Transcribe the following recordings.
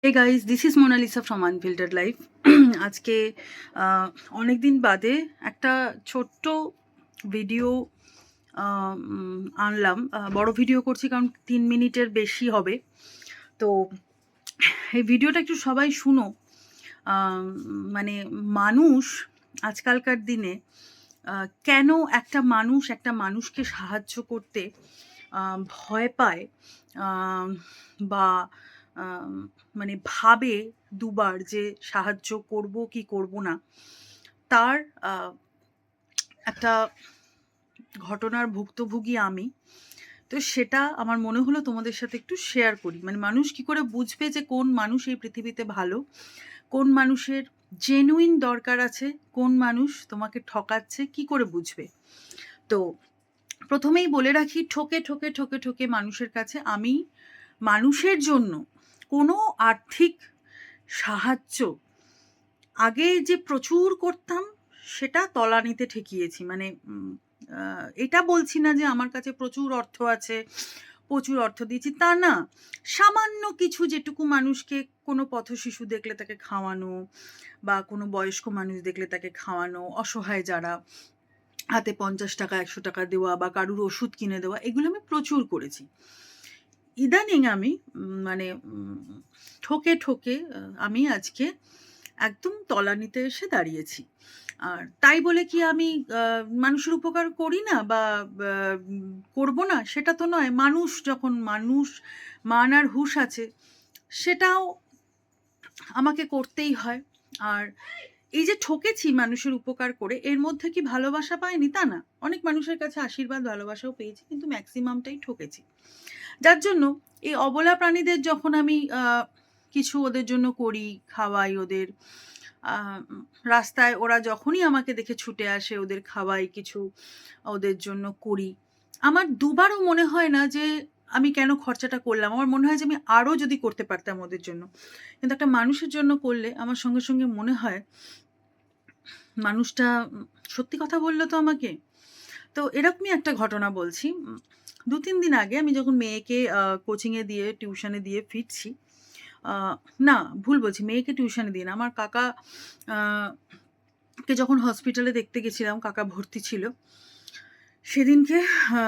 Hey guys, this is Monalisa from unfiltered life. আজকে অনেক দিন বাদে একটা ছোট্ট ভিডিও আনলাম। বড় ভিডিও করছি কারণ 3 মিনিটের বেশি হবে। তো এই ভিডিওটা একটু সবাই শুনো। মানে মানুষ আজকালকার দিনে কেন একটা মানুষকে সাহায্য করতে ভয় পায়, বা মানে ভাবে দুবার যে সাহায্য করব কি করব না, তার একটা ঘটনার ভুক্তভোগী আমি। তো সেটা আমার মনে হলো তোমাদের সাথে একটু শেয়ার করি। মানে মানুষ কি করে বুঝবে যে কোন মানুষ এই পৃথিবীতে ভালো, কোন মানুষের জেনুইন দরকার আছে, কোন মানুষ তোমাকে ঠকাচ্ছে, কি করে বুঝবে? তো প্রথমেই বলে রাখি, ঠকে ঠকে ঠকে ঠকে মানুষের কাছে আমি মানুষের জন্য কোনো আর্থিক সাহায্য আগে যে প্রচুর করতাম সেটা তলানিতে ঠেকিয়েছি। মানে এটা বলছি না যে আমার কাছে প্রচুর অর্থ আছে, প্রচুর অর্থ দিয়েছি, তা না। সামান্য কিছু, যেটুকু মানুষকে কোনো পথশিশু দেখলে তাকে খাওয়ানো, বা কোনো বয়স্ক মানুষ দেখলে তাকে খাওয়ানো, অসহায় যারা, হাতে 50 টাকা 100 টাকা দেওয়া, বা কারুর ওষুধ কিনে দেওয়া, এগুলো আমি প্রচুর করেছি। ইদানিং আমি মানে ঠকে ঠকে আমি আজকে একদম তলানিতে এসে দাঁড়িয়েছি। আর তাই বলে কি আমি মানুষের উপকার করি না বা করব না, সেটা তো নয়। মানুষ যখন মানুষ, মান আর হুঁশ আছে, সেটাও আমাকে করতেই হয়। আর এই যে ঠকেছি মানুষের উপকার করে, এর মধ্যে কি ভালোবাসা পাইনি তা না। অনেক মানুষের কাছে আশীর্বাদ ভালোবাসাও পেয়েছি, কিন্তু ম্যাক্সিমামটাই ঠকেছি। যার জন্য এই অবলা প্রাণীদের যখন আমি কিছু ওদের জন্য করি, খাওয়াই ওদের, রাস্তায় ওরা যখনই আমাকে দেখে ছুটে আসে, ওদের খাওয়াই, কিছু ওদের জন্য করি, আমার দুবারও মনে হয় না যে আমি কেন খরচাটা করলাম। আমার মনে হয় যে আমি আরও যদি করতে পারতাম ওদের জন্য। কিন্তু একটা মানুষের জন্য করলে আমার সঙ্গে সঙ্গে মনে হয় মানুষটা সত্যি কথা বললো তো আমাকে। তো এরকমই একটা ঘটনা বলছি। 2-3 দিন আগে আমি যখন মেয়েকে কোচিংয়ে দিয়ে, টিউশনে দিয়ে ফিরছি, আ না, ভুল বলছি, মেয়েকে টিউশনে দিয়ে না, আমার কাকা আ কে যখন হসপিটালে দেখতে গেছিলাম, কাকা ভর্তি ছিল। সেদিনকে আ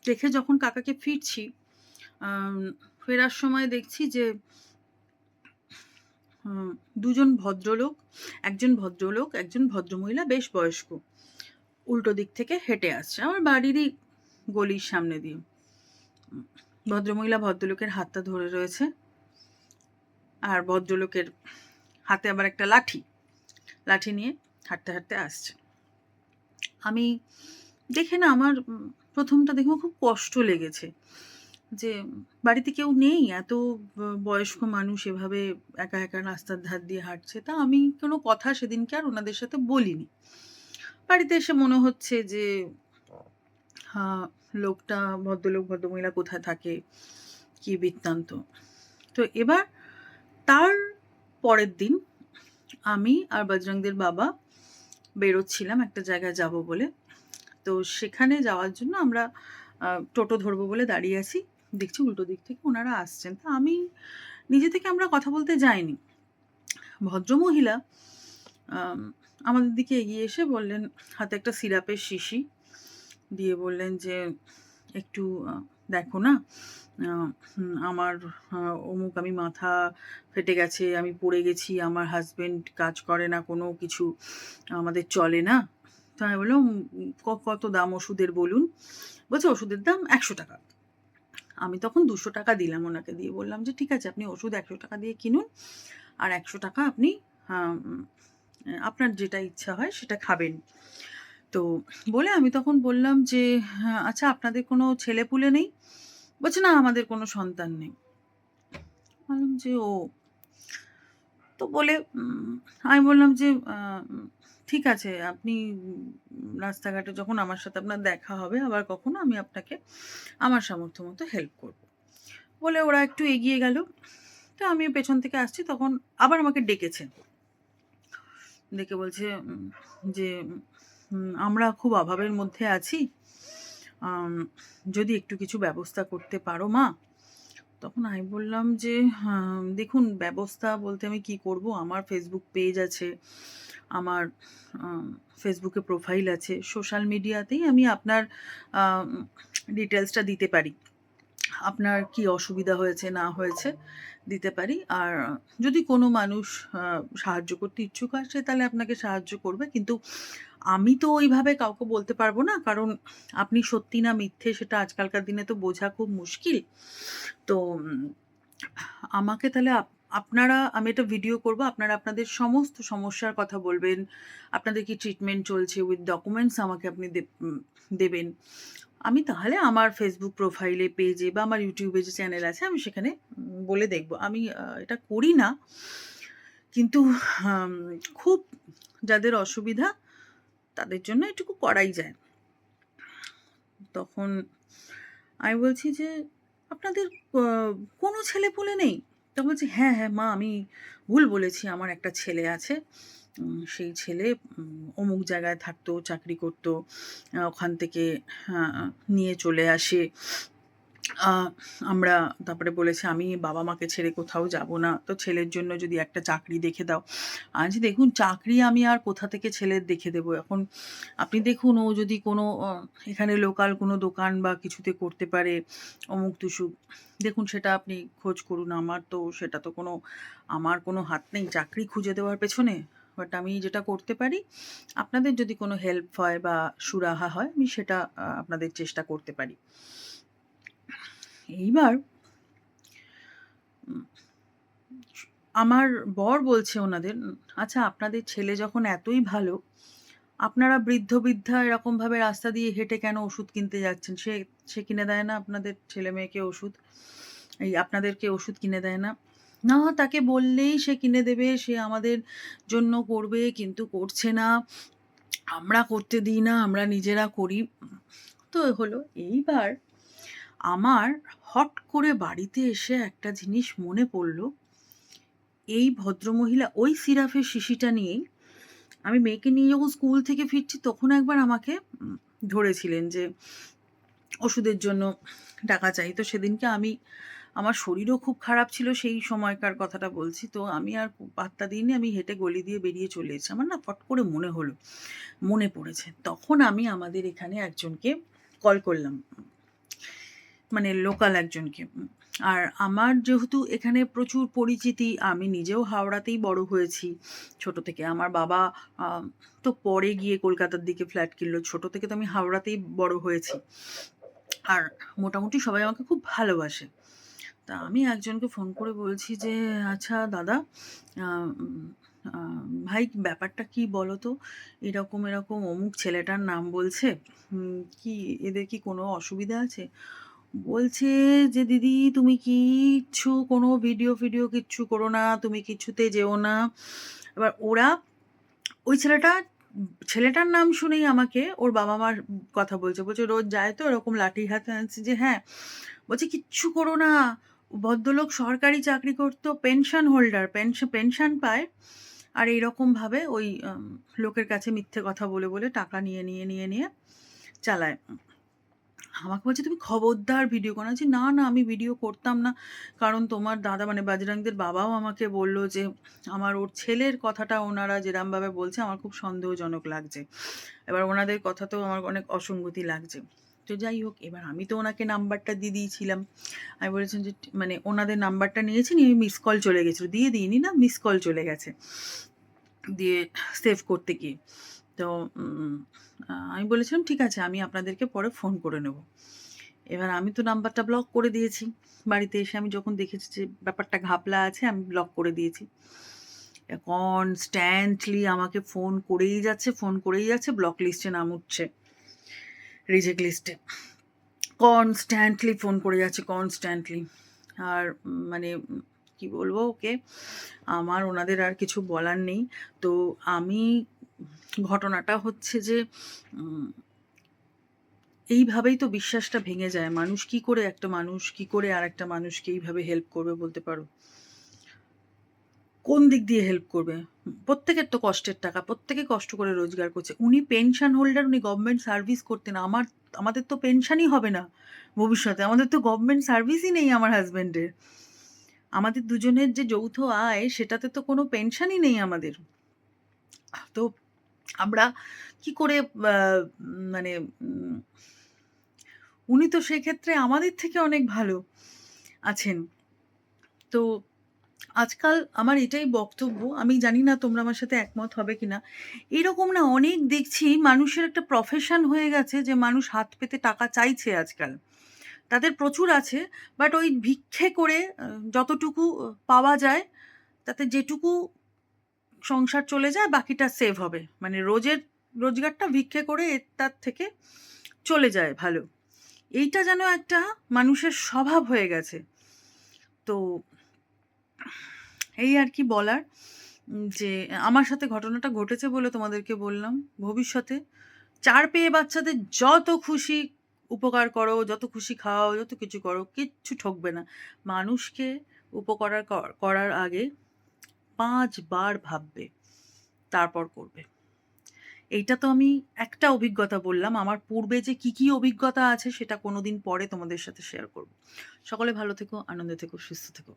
দেখে যখন কাকাকে ফিরছি, আম ফেরার সময় দেখছি যে ২ জন ভদ্রলোক, একজন ভদ্রলোক, একজন ভদ্রমহিলা, বেশ বয়স্ক, উল্টো দিক থেকে হেঁটে আসছে আমার বাড়িরই গলির সামনে দিয়ে। ভদ্রমহিলা ভদ্রলোকের হাতটা ধরে রয়েছে, আর ভদ্রলোকের হাতে আবার একটা লাঠি। লাঠি নিয়ে হাঁটতে, হাঁটতে আসছে। আমি দেখে না, আমার প্রথমটা দেখে আমার খুব কষ্ট লেগেছে যে বাড়িতে কেউ নেই, এত বয়স্ক মানুষ এভাবে একা, একা রাস্তার ধার দিয়ে হাঁটছে। তা আমি কোনো কথা সেদিনকে আর ওনাদের সাথে বলিনি। বাড়িতে এসে মনে হচ্ছে যে লোকটা, ভদ্রলোক, ভদ্রমহিলা কোথায় থাকে, কী বৃত্তান্ত। তো এবার তার পরের দিন আমি আর বজরংদের বাবা বেরোচ্ছিলাম একটা জায়গায় যাব বলে। তো সেখানে যাওয়ার জন্য আমরা টোটো ধরবো বলে দাঁড়িয়ে আছি। দেখছি উল্টো দিক থেকে ওনারা আসছেন। তা আমি নিজে থেকে আমরা কথা বলতে যাইনি। ভদ্রমহিলা আম আমাদের দিকে এগিয়ে এসে বললেন, হাতে একটা সিরাপের শিশি দিয়ে বললেন যে, "একটু দেখো না, আ আমার অমুক, আমি মাথা ফেটে গেছে, আমি পড়ে গেছি, আমার হাসব্যান্ড কাজ করে না, কোনো কিছু আমাদের চলে না।" তো আমি বললাম, কত দাম ওষুধের বলুন?" বলছে, "ওষুধের দাম ৳100।" আমি তখন ৳200 দিলাম ওনাকে, দিয়ে বললাম যে, "ঠিক আছে, আপনি ওষুধ ৳100 দিয়ে কিনুন, আর ৳100 আপনি আম আপনার যেটা ইচ্ছা হয় সেটা খাবেন।" তো বলে আমি তখন বললাম যে, "হ্যাঁ, আচ্ছা, আপনাদের কোনো ছেলেপুলে নেই?" বলছে, "না, আমাদের কোনো সন্তান নেই।" বললাম যে, "ও।" তো বলে আমি বললাম যে, "ঠিক আছে, আপনি রাস্তাঘাটে যখন আমার সাথে আপনার দেখা হবে আবার কখনো, আমি আপনাকে আমার সামর্থ্য মতো হেল্প করব।" বলে ওরা একটু এগিয়ে গেল। তো আমি পেছন থেকে আসছি, তখন আবার আমাকে ডেকেছে। ডেকে বলছে যে, "আমরা খুব অভাবের মধ্যে আছি। যদি একটু কিছু ব্যবস্থা করতে পারো মা।" তখন আমি বললাম যে, দেখুন ব্যবস্থা বলতে আমি কি করব? আমার Facebook পেজ আছে, আমার আম Facebook এ প্রোফাইল আছে। সোশ্যাল মিডিয়াতেই আমি আপনার আম ডিটেইলসটা দিতে পারি। আপনার কি অসুবিধা হয়েছে না হয়েছে দিতে পারি। আর যদি কোনো মানুষ আ সাহায্য করতে ইচ্ছুক হয় সে তাহলে আপনাকে সাহায্য করবে। কিন্তু আমি তো ওইভাবে কাউকে বলতে পারব না। কারণ আপনি সত্যি না মিথ্যে সেটা আজকালকার দিনে তো বোঝা খুব মুশকিল। তো আমাকে তাহলে আপনারা আমি একটা ভিডিও করব। আপনারা আপনাদের সমস্ত সমস্যার কথা বলবেন। আপনাদের কি ট্রিটমেন্ট চলছে উইথ ডকুমেন্টস আমাকে আপনি দেবেন। আমি তাহলে আমার Facebook প্রোফাইলে, পেজে বা আমার YouTube এ যে চ্যানেল আছে আমি সেখানে বলে দেখব। আমি এটা করি না। কিন্তু আম খুব যাদের অসুবিধা তাদের জন্য এটুকু করাই যায়। তখন আমি বলছি যে, "আপনাদের আ কোনো ছেলেপুলে নেই?" তো বলছে, "হ্যাঁ, হ্যাঁ মা আমি ভুল বলেছি। আমার একটা ছেলে আছে। সেই ছেলে অমুক জায়গায় থাকতো, চাকরি করতো। ওখান থেকে আ নিয়ে চলে আসে। আ আমরা তারপরে বলেছে, "আমি বাবা-মাকে ছেড়ে কোথাও যাব না। তো ছেলের জন্য যদি একটা চাকরি দেখে দাও।" আমি বলছি, "দেখুন চাকরি আমি আর কোথা থেকে ছেলের দেখে দেবো? এখন আপনি দেখুন ও যদি কোনো এখানে লোকাল কোনো দোকান বা কিছুতে করতে পারে, অমুক-তমুক দেখুন সেটা আপনি খোঁজ করুন। আমার কোনো হাত নেই চাকরি খুঁজে দেওয়ার পেছনে। বাট আমি যেটা করতে পারি, আপনাদের যদি কোনো হেল্প হয় বা সুরাহা হয় আমি সেটা আপনাদের চেষ্টা করতে পারি।" এইবার উম আমার বর বলছে ওনাদের, "আচ্ছা আপনাদের ছেলে যখন এতই ভালো, আপনারা বৃদ্ধ-বৃদ্ধা এরকমভাবে রাস্তা দিয়ে হেঁটে কেন ওষুধ কিনতে যাচ্ছেন? সে সে কিনে দেয় না আপনাদের ছেলে-মেয়েকে ওষুধ? আপনাদেরকে ওষুধ কিনে দেয় না?" "না, তাকে বললেই সে কিনে দেবে, সে আমাদের জন্য করবে কিন্তু করছে না। আমরা করতে দিই না, আমরা নিজেরা করি।" তো হলো। এইবার আমার হট করে বাড়িতে এসে একটা জিনিস মনে পড়ল। এই ভদ্রমহিলা ওই সিরাপের শিশিটা নিয়েই আমি মেয়েকে নিয়ে যখন স্কুল থেকে ফিরছি তখন একবার আমাকে ধরেছিলেন যে ওষুধের জন্য টাকা চাই। তো সেদিনকে আমার শরীরও খুব খারাপ ছিল সেই সময়কার কথাটা বলছি। তো আমি আর পাত্তা দিইনি। আমি হেঁটে গলি দিয়ে বেরিয়ে চলে এসেছি। আমার না ফট করে মনে হলো, মনে পড়েছে। তখন আমি আমাদের এখানে একজনকে কল করলাম। মানে লোকাল একজনকে। আর আমার যেহেতু এখানে প্রচুর পরিচিতি, আমি নিজেও হাওড়াতেই বড় হয়েছি ছোট থেকে। আমার বাবা আ তো পরে গিয়ে কলকাতার দিকে ফ্ল্যাট কিনল। ছোট থেকে তো আমি হাওড়াতেই বড় হয়েছি। আর মোটামুটি সবাই আমাকে খুব ভালোবাসে। তা আমি একজনকে ফোন করে বলছি যে, "আচ্ছা দাদা, আ উম আ ভাই ব্যাপারটা কি বলো তো? এরকম অমুক ছেলেটার নাম বলছে। কি এদের কি কোনো অসুবিধা আছে?" বলছে যে, "দিদি তুমি কোনো ভিডিও-ফিডিও কিচ্ছু করো না। তুমি কিছুতে যেও না।" এবার ওই ছেলেটার নাম শুনেই আমাকে ওর বাবা-মার কথা বলছে। বলছে, "রোজ যায় তো এরকম লাঠি হাতে?" আমি বলছি যে, "হ্যাঁ।" বলছে, "কিচ্ছু করো না। ভদ্রলোক সরকারি চাকরি করতো, পেনশন হোল্ডার, পেনশন পায়। আর এইরকমভাবে ওই লোকের কাছে মিথ্যে কথা বলে টাকা নিয়ে চালায়।" আমাকে বলছে, "তুমি খবরদার ভিডিও করো না।" আমি বলছি, "না, না আমি ভিডিও করতাম না। কারণ তোমার দাদা মানে বাজরংদের বাবাও আমাকে বলল যে ওর ছেলের কথাটা ওনারা যেরমভাবে বলছে আমার খুব সন্দেহজনক লাগছে। এবার ওনাদের কথাতেও আমার অনেক অসঙ্গতি লাগছে।" তো যাই হোক এবার আমি তো ওনাকে নাম্বারটা দিয়ে দিয়েছিলাম। আমি বলেছিলাম যে মানে ওনাদের নাম্বারটা নিয়েছি নিয়ে মিস কল চলে গেছিল। দিয়ে দিইনি না মিস কল চলে গেছে। দিয়ে সেভ করতে গিয়ে। তো আমি বলেছিলাম, "ঠিক আছে আমি আপনাদেরকে পরে ফোন করে নেব।" এবার আমি তো নাম্বারটা ব্লক করে দিয়েছি। বাড়িতে এসে আমি যখন দেখেছি যে ব্যাপারটা ঘাপলা আছে আমি ব্লক করে দিয়েছি। কনস্ট্যান্টলি আমাকে ফোন করেই যাচ্ছে, ব্লক লিস্টে নাম উঠছে, রিজেক্ট লিস্টে। কনস্ট্যান্টলি ফোন করে যাচ্ছে, কনস্ট্যান্টলি। আর মানে কি বলবো ওকে, আমার ওনাদের আর কিছু বলার নেই। তো আমি ঘটনাটা হচ্ছে যে উম এইভাবেই তো বিশ্বাসটা ভেঙে যায়। একটা মানুষ কি করে আরেকটা মানুষকে এইভাবে হেল্প করবে বলতে পারো? কোন দিক দিয়ে হেল্প করবে? প্রত্যেকের তো কষ্টের টাকা, প্রত্যেকে কষ্ট করে রোজগার করছে। উনি পেনশন হোল্ডার, উনি গভর্নমেন্ট সার্ভিস করতেন। আমাদের তো পেনশনই হবে না ভবিষ্যতে। আমাদের তো গভর্নমেন্ট সার্ভিসই নেই আমার হাসব্যান্ডের। আমাদের দুজনের যে যৌথ আয় সেটাতে তো কোনো পেনশনই নেই আমাদের। তো আমরা কি করে মানে উনি তো সেক্ষেত্রে আমাদের থেকে অনেক ভালো আছেন। তো আজকাল আমার এটাই বক্তব্য, আমি জানি না তোমরা আমার সাথে একমত হবে কিনা। এরকম না অনেক দেখছি মানুষের একটা প্রফেশন হয়ে গেছে যে মানুষ হাত পেতে টাকা চাইছে আজকাল। তাদের প্রচুর আছে, বাট ওই ভিক্ষে করে যতটুকু পাওয়া যায় তাতে যেটুকু সংসার চলে যায় বাকিটা সেভ হবে। মানে রোজগারটা ভিক্ষে করে তার থেকে চলে যায় ভালো। এইটা যেন একটা মানুষের স্বভাব হয়ে গেছে। তো এই আর কি বলার, যে আমার সাথে ঘটনাটা ঘটেছে বলে তোমাদেরকে বললাম। ভবিষ্যতে 4 পেয়ে বাচ্চাদের যত খুশি উপকার করো, যত খুশি খাওয়াও, যত কিছু করো, কিচ্ছু ঠকবে না। মানুষকে উপকার করার আগে 5 বার ভাববে, তারপর করবে। এইটা তো আমি একটা অভিজ্ঞতা বললাম। আমার পূর্বে যে কি অভিজ্ঞতা আছে সেটা কোনোদিন পরে তোমাদের সাথে শেয়ার করব। সকলে ভালো থেকো, আনন্দে থেকো, সুস্থ থেকো।